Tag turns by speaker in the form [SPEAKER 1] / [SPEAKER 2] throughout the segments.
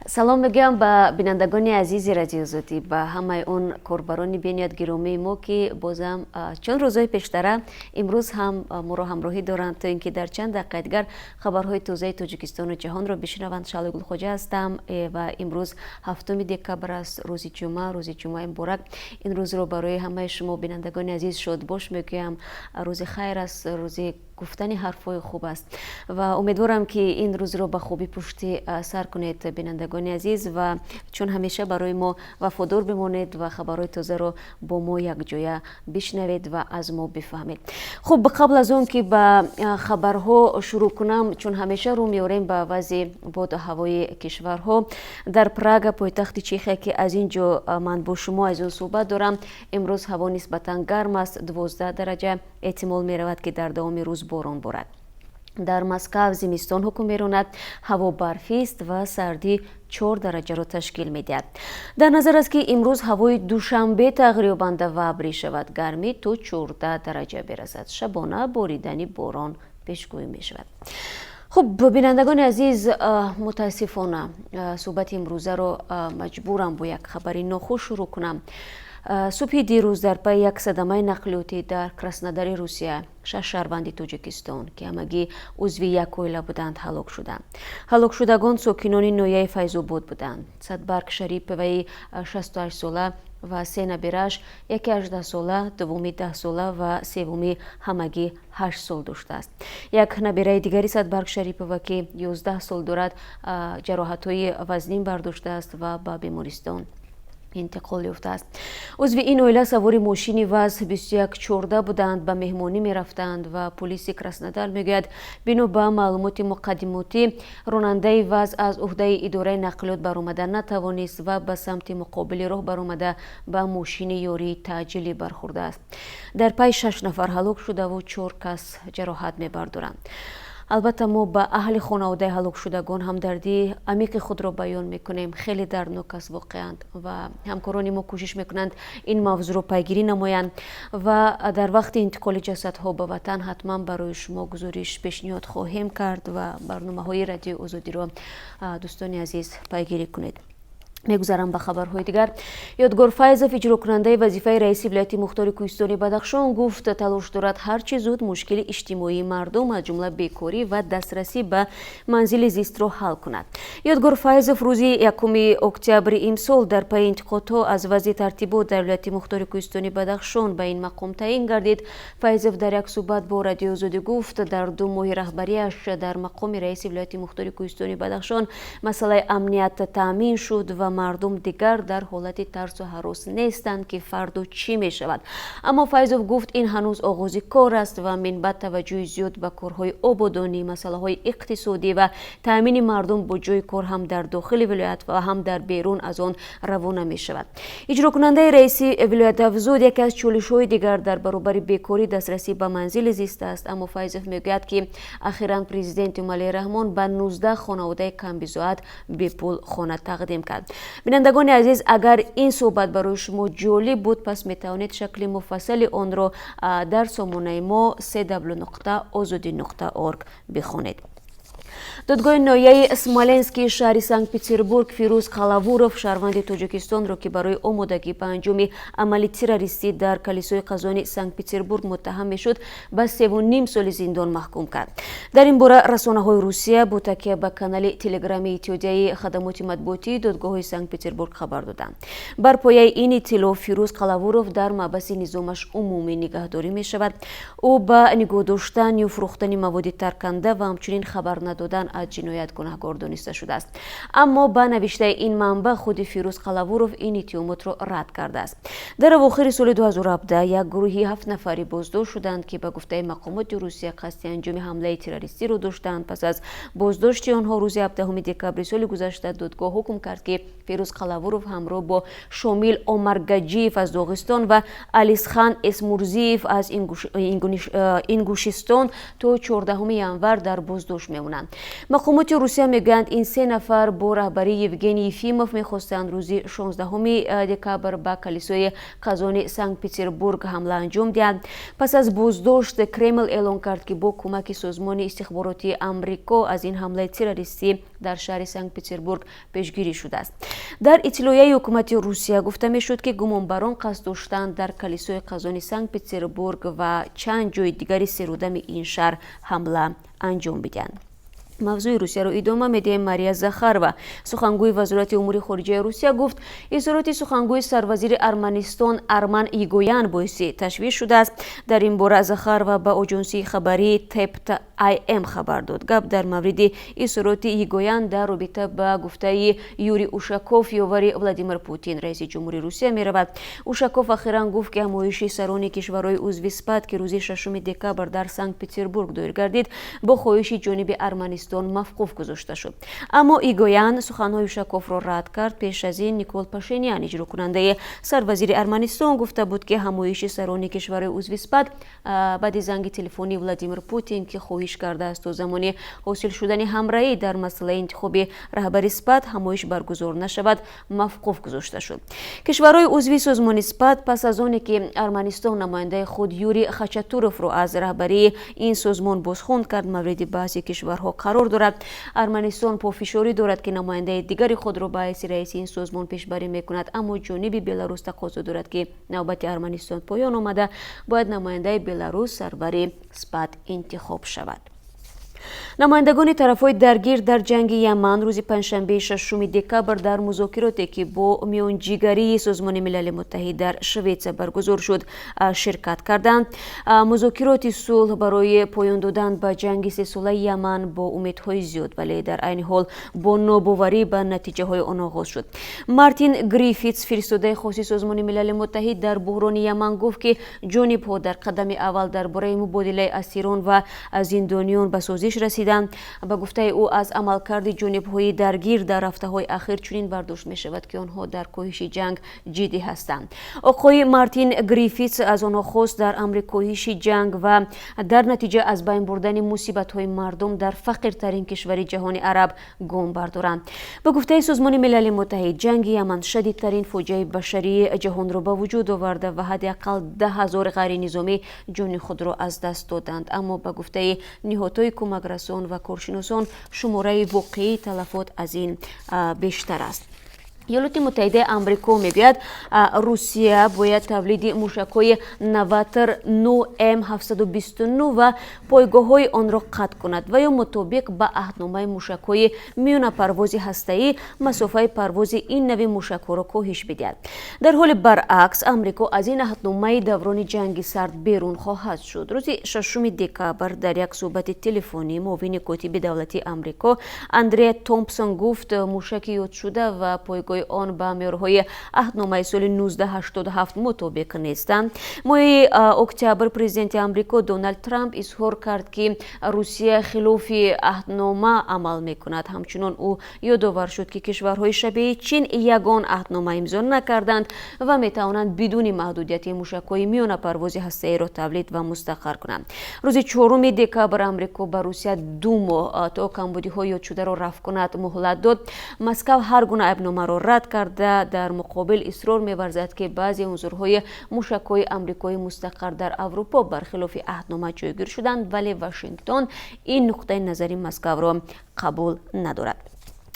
[SPEAKER 1] سلام میگم به بینندگان عزیز رادیو زودی، به همه اون کاربران بینیاد گرامی ما که بازم چند روزهای پیشتر امروز هم ما را همراهی دارند تا اینکه در چند دقیقه دیگر خبرهای تازه تاجیکستان و جهان را بشنوند. شعله گل خوجه هستم و امروز هفتم دکبر است، روز جمعه مبارک. این روز رو برای همه شما بینندگان عزیز شاد باش میگم. روز خیر است، روز گفتن حرفای خوب است و امیدوارم که این روز رو به خوبی پشت سر کنید بینندگان عزیز و چون همیشه برای ما وفادار بمانید و خبرهای تازه رو با ما یک جایه بشنوید و از ما بفهمید. خب قبل از اون که به خبرها شروع کنم، چون همیشه رو میاریم به وضع باد و هوای کشورها، در پراگ پایتخت چیخه که از اینجا من با شما از اون صحبت دارم، امروز هوا نسبتا گرم است، 12 درجه، احتمال می رود که در دوام روز باران بارد. در مسکو زمستان حکم می‌راند، هوا برفی است و سردی 4 درجه را تشکیل می‌دهد. در نظر است که امروز هوای دوشنبه تقریباً و ابری شود، گرمی تا 14 درجه برسد. شبانه باریدن باران پیشگویی می‌شود. خب بینندگان عزیز، متاسفانه صحبت امروزه را مجبورم با یک خبری ناخوش شروع کنم. صبح دیروز در پی یک صدمه نقلیاتی در کراسنودار روسیه 6 شهروند تاجیکستان که همگی عضو یک عائله بودند هلاک شدگان ساکنان ناحیه فیض‌آباد بودند. صدبرگ شریپوی 68 ساله و 3 نبیرش، یکی 18 ساله، دومی 10 ساله و سومی همگی 8 سال داشته است. یک نبیره دیگری صدبرگ شریپوی که 11 سال دارد جراحت‌های وزنین برداشته است و به بیمارستان انتقال یافته است. عضو این عائله سوار ماشینی وز 2114 بودند، به مهمانی می رفتند و پلیس کراسنودار میگوید بنا به معلومات مقدماتی راننده وز از عهده اداره نقلیات برآمده نتوانست و به سمت مقابل راه برآمده به ماشین یاری تعجیلی برخورده است. در پی 6 نفر هلاک شده و 4 کس جراحت میبردارند. البته ما به اهل خانواده هلاک شدگان همدردی عمیق خود را بیان میکنیم. خیلی دردناک است واقعا و همکاران ما کوشش میکنند این موضوع را پیگیری نمایند و در وقت انتقال جسدها به وطن حتما برای شما گزارش پیشنهاد خواهیم کرد و برنامه‌های رادیو آزادی را دوستان عزیز پیگیری کنید. میگذرم به خبرهای دیگر. یادگار فیضов اجرا کننده وظیفه رئیس ولایت مختار کوهستانی بدخشان گفت تلاش دارد هرچه زود مشکل اجتماعی مردم از جمله بیکاری و دسترسی به منزل زیست را حل کند. یادگار فیضов روز 1 اکتبر امسال در پی انتقادها از وضع ترتیبات در ولایت مختار کوهستانی بدخشان به این مقام تعیین گردید. فیضов در یک صحبت با رادیو آزادی گفت در 2 ماه رهبریش در مقام رئیس ولایت مختار کوهستانی بدخشان مسئله امنیت تامین شد و مردم دیگر در حالت ترس و هراس نیستند که فردا چی می شود. اما فیضов گفت این هنوز آغاز کار است و منبع توجه زیاد به کارهای آبادانی، مسئله های اقتصادی و تامین مردم با جای کار هم در داخل ولایت و هم در بیرون از آن روانه می شود. اجرا کننده رئیس ولایت افزود یکی از چالش های دیگر در برابر بیکاری دسترسی به منزل زیست است. اما فیضов میگوید که اخیراً پرزیدنت علی رحمان به 19 خانواده کم بزاعت به پول خانه تقدیم کرد. بینندگان عزیز، اگر این صحبت برای شما جالب بود پس میتوانید شکل مفصل آن را در سامانه ما www.azadi.org بخوانید. دادگاه ناحیه اسمالنسکی شهر سنت پترزبورگ فیروز قلاوورов شهروند تاجیکستان را که برای آمادگی به انجام عمل تروریستی در کلیسای قزانی سنت پترزبورگ متهم میشد به 3.5 سال زندان محکوم کرد. در این باره رسانه‌های روسیه با تکیه به کانال تلگرامی اتحادیه خدمات مطبوعاتی دادگاه سنت پترزبورگ خبر دادند. بر پایه این اطلاع فیروز قلاوورов در محبس نظامش عمومی نگهداری می شود. او به نگاه داشتن یا فروختن مواد ترکنده و همچنین خبر ندادن از جنایت گناهکار دانسته شده است. اما با نوشته این منبع خود فیروز قلاوورов این اتهامات را رد کرده است. در اواخر سال 2017 یک گروهی 7 نفری بازداشت شدند که به گفته مقامات روسیه قصد انجام حمله تروریستی را داشتند. پس از بازداشت آنها روز 17 دکبر سال گذشته دادگاه حکم کرد که فیروز قلاوورov همراه با شامل اومارگاجیف از داغستان و علیسخان اسمورزیف از اینگوشستان تا 14 ینور در بازداشت میمونند. مقامات روسیه میگویند این 3 نفر با رهبری یوگنی یفیموف میخواستند روز 16 دکبر به کلیسای قزان سنت پترزبورگ حمله انجام دهند. پس از بازداشت کرمل اعلام کرد که با کمک سازمان استخباراتی آمریکا از این حمله تروریستی در شهر سنت پترزبورگ پیشگیری شده است. در اطلاعیه حکومت روسیه گفته میشد که گمانبران قصد داشتند در کلیسای قزان سنت پترزبورگ و چند جای دیگری سرودم این شهر حمله انجام بدهند. موضوع روسیه رو ادامه میدیم. ماریا زخارова سخنگوی وزارت امور خارجه روسیه گفت اظهارات سخنگوی سروزیر ارمنستان ارمن یگویان باعث تشویش شده است. در این باره زخارova به آژانس خبری تپت ام خبر داد. گپ در مورد اظهارات یگویان در رابطه با گفته یوری اوشاکوف یاور ولادیمیر پوتین رئیس جمهوری روسیه می رود. اوشاکوف اخیراً گفت که همایش سران کشورهای عضو سپاه که روز 6 دکبر در سنت پترزبورگ دایر گردید با خواهش جانب ارمنستان موقوف گذاشته شد. اما ایگویان سخنهای اوشاکوف را رد کرد. پیش از این نیکول پاشینیان اجرا کننده سروزیر ارمنستان گفته بود که همایش سران کشورهای عضو سپاه بعد زنگ تلفنی ولادیمیر پوتین که خواهش کرده است تا زمان حاصل شدن همراهی در مسئله انتخاب رهبر سپاه همایش برگزار نشود موقوف گذاشته شد. کشورهای عضو سازمان سپاه پس از آنکه که ارمنستان نماینده خود یوری خاچاتوروف را از رهبری این سازمان بازخواند کرد مورد بحث کشورها قرار دارد. ارمنستان پافشاری دارد که نماینده دیگری خود را به حیث رئیس این سازمان پیشبری میکند، اما جانب بلاروس تقاضا دارد که نوبت ارمنستان پایان آمده باید نماینده بلاروس سربر سپاه انتخاب شود. نمایندگان طرفهای درگیر در جنگ یمن روز پنجشنبه 6 دکبر در مذاکراتی که با میانجیگری سازمان ملل متحد در شویتس برگزار شد شرکت کردند. مذاکرات صلح برای پایان دادن به جنگ 3 ساله یمن با امیدهای زیاد ولی در عین حال با ناباوری به نتیجه های آن آغاز شد. مارتین گریفیتس فرستاده خاص سازمان ملل متحد در بحران یمن گفت که جانب‌ها در قدم اول درباره مبادله اسیران و زندانیان به سازش رسیدند. به گفته او از عملکرد جانب‌های درگیر در هفته‌های اخیر چنین برداشت می‌شود که آنها در کاهش جنگ جدی هستند. آقای مارتین گریفیتس از آنها خواست در امر کاهش جنگ و در نتیجه از بین بردن مصیبت‌های مردم در فقیرترین کشور جهان عرب گام بردارند. به گفته سازمان ملل متحد جنگ یمن شدیدترین فاجعه بشری جهان را به وجود آورده و حداقل 10,000 غیر نظامی جان خود را از دست دادند، اما به گفته نهادهای کمک رسان و کارشناسان شماره واقعی تلفات از این بیشتر است. ایالات متحده آمریکا میگوید روسیه باید تولید موشک‌های نواتر 9M729 و پایگاه‌های آن را قطع کند و یا مطابق به عهدنامه موشک‌های میان پرواز هسته‌ای مسافه پرواز این نوع موشک‌ها را کاهش بدهد. در حال برعکس آمریکا از این عهدنامه دوران جنگ سرد بیرون خواهد شد. روز 6 دکبر در یک صحبت تلفنی معاون کاتب دولتی آمریکا اندره تومپسون گفت موشک یاد شده و پایگاه آن به معیارهای عهدنامه سال 1987 مطابق نیستند. ماه اکتبر پرزیدنت آمریکا دونالد ترامپ اظهار کرد که روسیه خلاف عهدنامه عمل میکند. همچنین او یادآور شد که کشورهای شبیه چین یگان عهدنامه امضا نکردند و میتوانند بدون محدودیت موشک‌های میان پرواز هسته‌ای را تولید و مستقر کنند. روز 4 دکبر آمریکا به روسیه 2 ماه تا کمبودی‌های یاد شده را رفع کند مهلت داد. مسکو هر گونه عیبنامه را رد کرده در مقابل اصرار می‌ورزد که بعضی عنصرهای موشک‌های آمریکایی مستقر در اروپا برخلاف عهدنامه جایگیر شدند، ولی واشنگتن این نقطه نظری مسکو را قبول ندارد.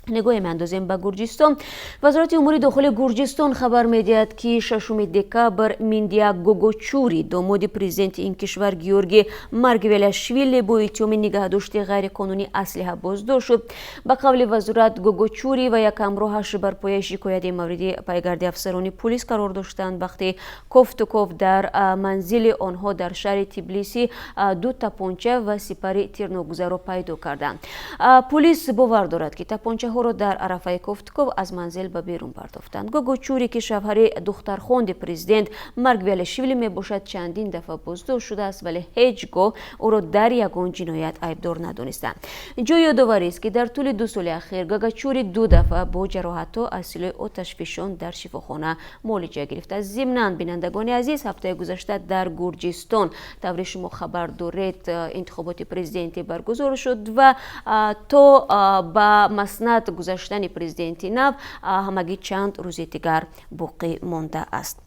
[SPEAKER 1] نگاه می‌اندازیم به گرجستان. وزارت امور داخل گرجستان خبر می‌دهد که 6 دکبر میندیا گوگوچوری داماد پرزیدنت این کشور گیورگی مارگویلاشویلی با اتهام نگهداشت غیرقانونی اسلحه بازداشت شد. به قول وزارت گوگوچوری و یک همراهش بر پایه شکایت مورد پیگرد افسران پلیس قرار داشتند وقتی کوف در منزل آنها در شهر تبلیسی 2 تپانچه و سپر تیرناگذار را پیدا کردند. پلیس باور دارد که تپانچه‌ها ҳоро дар арафаи кофтуков аз манзил ба берун бардофтанд. Гого чӯре ки шавҳари духтархонди президент Маргвелишвили мебошад чандин дафъа боздошт шудааст, вале ҳеҷ гоҳ ӯро дар ягон ҷиноят айбдор надонистанд. ҷои ёдоварист ки дар тӯли 2 соли ахир гагачӯри 2 дафъа бо ҷароҳатҳо аз силои оташфишон дар шифохона муолиҷа гирифтааст. зимнан бинандагони азиз, ҳафтаи гузашта дар Гурҷистон тавре шумо хабар доред интихоботи президентӣ баргузор шуд ва то ба маснат гузаштани президенти нав ҳамагӣ чанд рӯзи дигар боқӣ монда аст.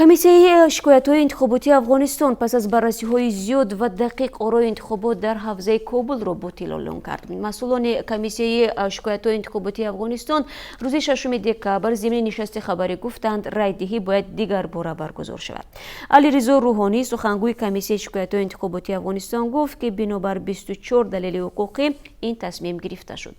[SPEAKER 1] Комиссияи шикоятҳои интихоботии Афғонистон пас аз баррасиҳои зиёд ва дақиқ орои интихобот дар ҳавзаи Кобулро батил эълон кард. Масъулони комиссияи шикоятҳои интихоботии Афғонистон рӯзи 6 декабр зимни нишасти хабарӣ гуфтанд райдиҳӣ бояд дигар бора баргузор шавад. Алиризо Рӯҳонӣ, сухангӯи комиссияи шикоятҳои интихоботии Афғонистон гуфт ки бинобар 24 далели ҳуқуқӣ ин тасмим гирифта шуд.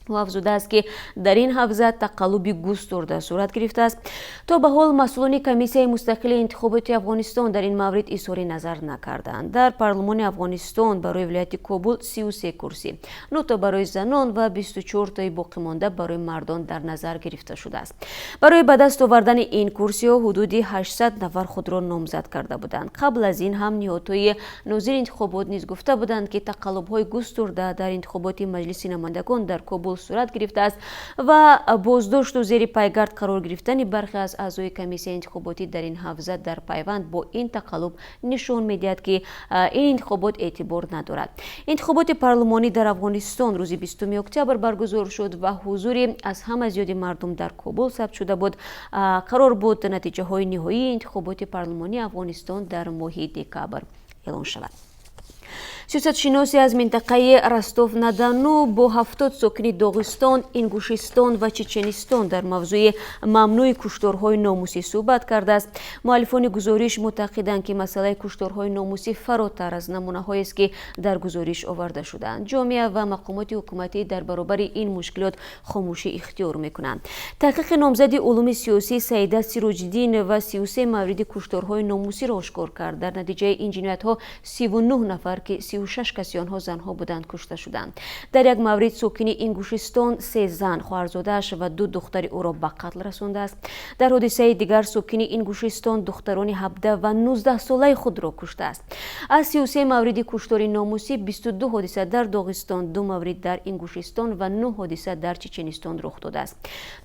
[SPEAKER 1] ӯ афзудааст ки дар ин ҳавза тақаллуби густурда сурат гирифтааст. То ба ҳол масъулони комиссияи мустақили интихоботи Афғонистон дар ин маврид изҳори назар накарданд. Дар парлумони Афғонистон барои вилояти Кобул 33 курсӣ, 9 барои занон ва 24 боқимонда барои мардон дар назар гирифта шудааст. Барои ба даст овардани ин курсиҳо ҳудуди 800 нафар худро номзад карда буданд. Қабл аз ин ҳам ниҳодҳои нозири интихобот низ гуфта буданд ки тақаллубҳои густурда дар интихоботи маҷлиси намояндагон дар Кобул сурат гирифтааст ва боздошту зери пайгард қарор гирифтани бархе аз аъзои комиссияи интихоботӣ дар ин ҳавза дар пайванд бо ин тақаллуб нишон медиҳад ки ин интихобот эътибор надорад. Интихоботи парлумонӣ дар Афғонистон рӯзи 20 октябр баргузор шуд ва ҳузури аз ҳама зиёди мардум дар Кобул сабт шуда буд. Қарор буд натиҷаҳои ниҳоии интихоботи парлумонии Афғонистон дар моҳи декабр эълон шавад. Сиёсатшиносе аз минтақаи Ростов-на-Дону бо 70 сокини Доғистон, Ингушистон ва Чеченистон дар мавзӯи мамнӯи кушторҳои номусӣ суҳбат кардааст. муаллифони гузориш муътақиданд ки масъалаи кушторҳои номусӣ фаротар аз намунаҳоест ки дар гузориш оварда шудаанд. ҷомеа ва мақомоти ҳукуматӣ дар баробари ин мушкилот хомӯшӣ ихтиёр мекунанд. таҳқиқи номзади улуми сиёсӣ Саида Сироҷиддин ва 33 мавриди кушторҳои номусиро ошкор кард. дар натиҷаи ин ҷиноятҳо 39 нафар ки 36 каси онҳо занҳо буданд кушта шуданд. Дар як маврид сокини Ингушистон 3 зан, хоҳарзодааш ва 2 духтари ӯро ба қатл расондааст. Дар ҳодисаи дигар сокини Ингушистон духтарони 17 ва 19 солаи худро куштааст. аз 33 мавриди куштори номусӣ 22 ҳодиса дар Доғистон, 2 маврид дар Ингушистон ва 9 ҳодиса дар Чеченистон рух додааст.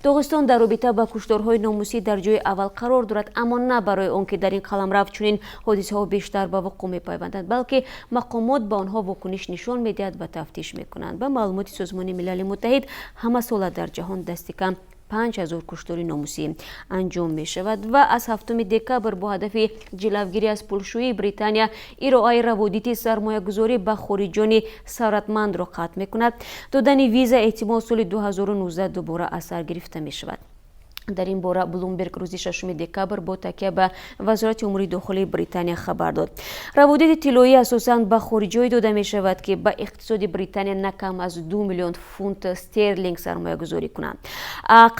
[SPEAKER 1] Доғистон дар робита ба кушторҳои номусӣ дар ҷои аввал қарор дорад, аммо на барои он ки дар ин қаламрав чунин ҳодисаҳо бештар ба вуқӯъ мепайванданд, балки мақомот ба онҳо вокуниш нишон медиҳад ва тафтиш мекунанд. ба маълумоти Созмони Милали Муттаҳид ҳама сола дар ҷаҳон дасти кам 5000 куштори номусӣ анҷом мешавад ва аз 7 декабр бо ҳадафи ҷилавгирӣ аз пулшӯии Британия ироаи раводити сармоягузорӣ ба хориҷони савратмандро қатъ мекунад. додани виза эҳтимол соли 2019 дубора аз сар гирифта мешавад. дар ин бора Блумберг рӯзи 6 декабр бо такя ба вазорати умури дохилии Британия хабар дод. раводити тиллоӣ асосан ба хориҷиҳое дода мешавад ки ба иқтисоди Британия на кам аз 2 миллион фунт стерлинг сармоягузорӣ кунанд.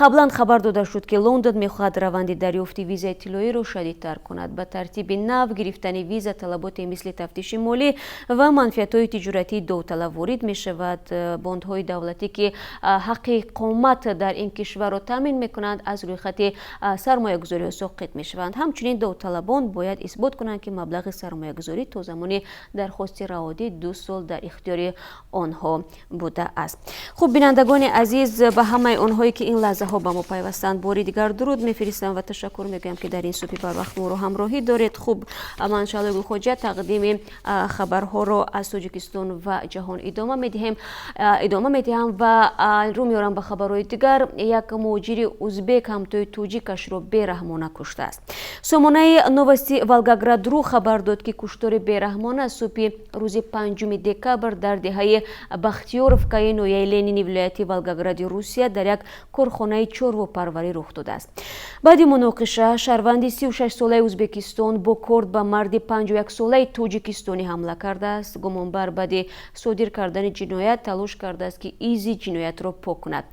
[SPEAKER 1] қаблан хабар дода шуд ки Лондон мехоҳад раванди дарёфти визаи тиллоиро шадидтар кунад. ба тартиби нав гирифтани виза талаботе мисли тафтиши молӣ ва манфиатҳои тиҷоратии довталаб ворид мешавад. бондҳои давлатӣ ки ҳаққи иқомат дар ин кишварро таъмин мекунанд аз рӯйхати сармоягузориҳо соқит мешаванд. ҳамчунин довталабон бояд исбот кунанд ки маблағи сармоягузорӣ то замони дархости раҳодӣ 2 сол дар ихтиёри онҳо буда аст. хуб бинандагони азиз, ба ҳамаи онҳое ки ин лаҳзаҳо ба мо пайвастанд бори дигар дуруд мефиристам ва ташаккур мегӯям ки дар ин субҳи барвақт моро ҳамроҳӣ доред. хуб ман Шалои Гулхоҷа тақдими хабарҳоро аз Тоҷикистон ва ҷаҳон идома медиҳам ва рӯ меорам ба хабарҳои дигар. як муҳоҷири узбек ҳамтои тоҷикашро бераҳмона куштааст. сомонаи новости Волгоград-ру хабар дод ки куштори бераҳмона субҳи рӯзи 5 декабр дар деҳаи Бахтиёровкаи ноҳияи Ленини вилояти Волгогради Русия дар як корхонаи чорвопарварӣ рух додааст. баъди муноқиша шаҳрванди 36 солаи Ӯзбекистон бо корд ба марди 51 солаи тоҷикистонӣ ҳамла кардааст. гумонбар баъди содир кардани ҷиноят талош кардааст ки изи ҷиноятро пок кунад.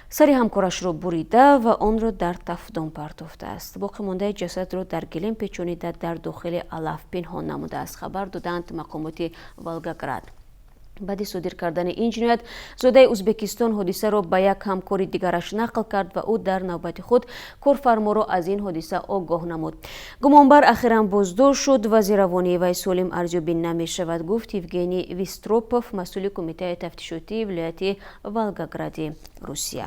[SPEAKER 1] сари ҳамкорашро бурида ва онро дар тафдон партофтааст. боқӣ мондаи ҷасадро дар гилем печонида дар дохили алаф пинҳон намудааст, хабар доданд мақомоти Волгоград. بعد صادر کردن این جنایت زاده ازبکستان حادثه را به یک همکار دیگرش نقل کرد و او در نوبت خود کارفرما را از این حادثه آگاه نمود. گمانبر اخیراً بازداشت شد و زیروانی وی سالم ارزیابی نمی شود، گفت یوگنی ویستروپوف مسئول کمیته تفتیشاتی ولایت ولگاگراد روسیه.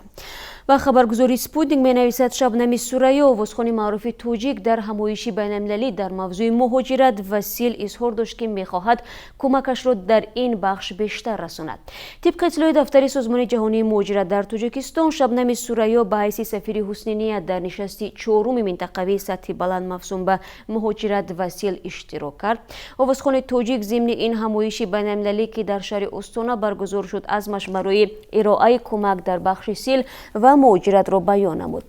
[SPEAKER 1] و خبرگزاری سپوتنیک می نویسد شبنم سوریا آوازخوان معروف توجیک در همایشی بین المللی در موضوع مهاجرت وسیل اظهار داشت که می خواهد کمکش را در این بخش بیشتر رساند. طبق اطلاع دفتر سازمان جهانی مهاجرت در تاجیکستان، شبنم سوریا به حیث سفیر حسن نیت در نشست چهارم منطقوی سطح بلند مفهوم به مهاجرت وسیل اشتراک کرد. آوازخوان توجیک ضمن این همایشی بین المللی که در شهر استانا برگزار شد عزمش برای ارائه کمک در بخش سیل و مهاجرت را بیان نمود.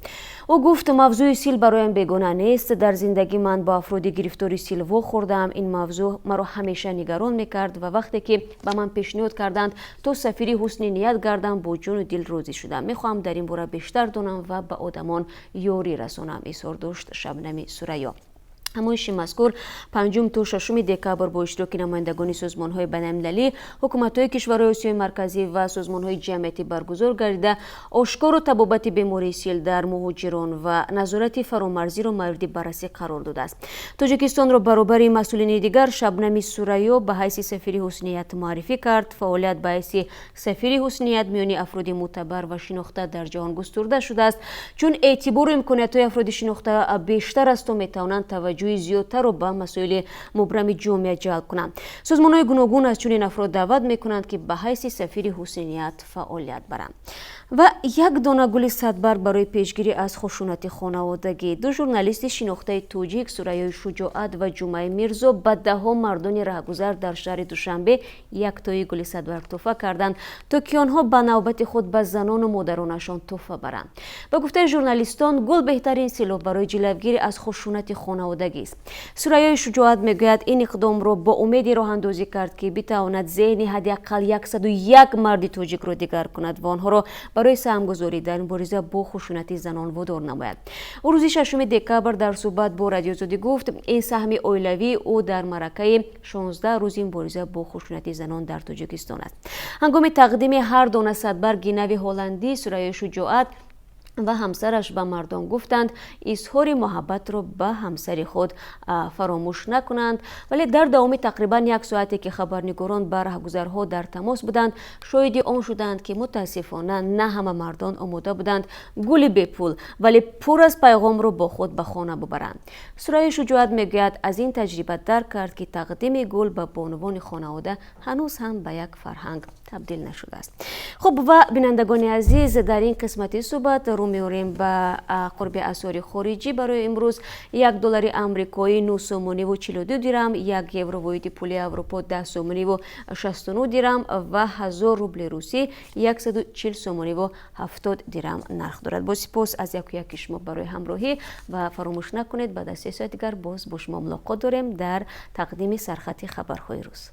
[SPEAKER 1] او گفت موضوع سیل برایم بیگانه نیست. در زندگی من با افرادی گرفتاری سیل خوردم. این موضوع مرا همیشه نگران میکرد و وقتی که به من پیشنهاد کردند تا سفیر حسن نیت گردم با جون و دل راضی شدم. میخواهم در این باره بیشتر دانم و به آدمان یاری رسانم، اظهار داشت شبنم سوریا. همایش مذکور 5 تا 6 دکبر با اشتراک نمایندگان سازمان‌های بین‌المللی، حکومت‌های کشورهای آسیای مرکزی و سازمان‌های جمعیتی برگزار گردیده آشکار و تبابت بیماری سیل در مهاجران و نظارت فرامرزی را مورد بررسی قرار داده است. تاجیکستان را برابر مسئولین دیگر شبنم سوریا به حیث سفیر حسنیت معرفی کرد. فعالیت به حیث سفیر حسنیت میان افراد معتبر و شناخته در جهان گسترده شده است، چون اعتبار و امکانیت‌های افراد شناخته بیشتر است و می‌توانند توجه زیادتر را به مسائل مبرم جامعه جلب کنند. سازمان‌های گوناگون از چنین افراد دعوت می‌کنند که به حیث سفیر حسنیت فعالیت برند. و یک دانه گل صدبرگ برای پیشگیری از خشونت خانوادگی. دو ژورنالیست شناخته توجیک سوریای شجاعت و جمعه میرزا به ده‌ها مردان راهگذر در شهر دوشنبه یک تای گل صدبرگ تحفه کردند تا که آنها به نوبت خود به زنان و مادرانشان تحفه برند. به گفته ژورنالیستان گل بهترین سلاح برای جلوگیری از خشونت خانوادگی است. سوریای شجاعت میگوید این اقدام را با امید راه اندازی کرد که بتواند ذهن حداقل 101 مرد توجیک را دیگر کند و آنها را برای سهمگذاری در مبارزه با خشونت زنان وادار نماید. او روز 6 دکبر در صحبت با رادیو آزادی گفت این سهم اولوی او در معرکه 16 روز مبارزه با خشونت زنان در تاجیکستان است. هنگام تقدیم هر دانه صدبرگ نوی هلندی، سوریای شجاعت و همسرش به مردم گفتند اظهار محبت را به همسر خود فراموش نکنند. ولی در دوام تقریبا 1 ساعتی که خبرنگاران به راهگذرها در تماس بودند، شاهد آن شدند که متاسفانه نه همه مردان آماده بودند گل به پول ولی پر از پیغام را با خود به خانه ببرند. سوریای شجاعت میگوید از این تجربه درک کرد که تقدیم گل به بانوان خانواده هنوز هم به یک فرهنگ تبدیل نشده است. خب و بینندگان عزیز، در این قسمت صحبت رو می‌آوریم به قرب اسعار خارجی. برای امروز $1 آمریکایی 9 سومانی و 42 درم، 1 یورو واحد پول اروپا 10 سومانی و 69 درم و 1000 روبل روسی 140 سومانی و 70 درم نرخ دارد. با سپاس از یک شما برای همراهی و فراموش نکنید بعد از 3 ساعت دیگر باز با شما ملاقات داریم در تقدیم سرخط خبرهای روز.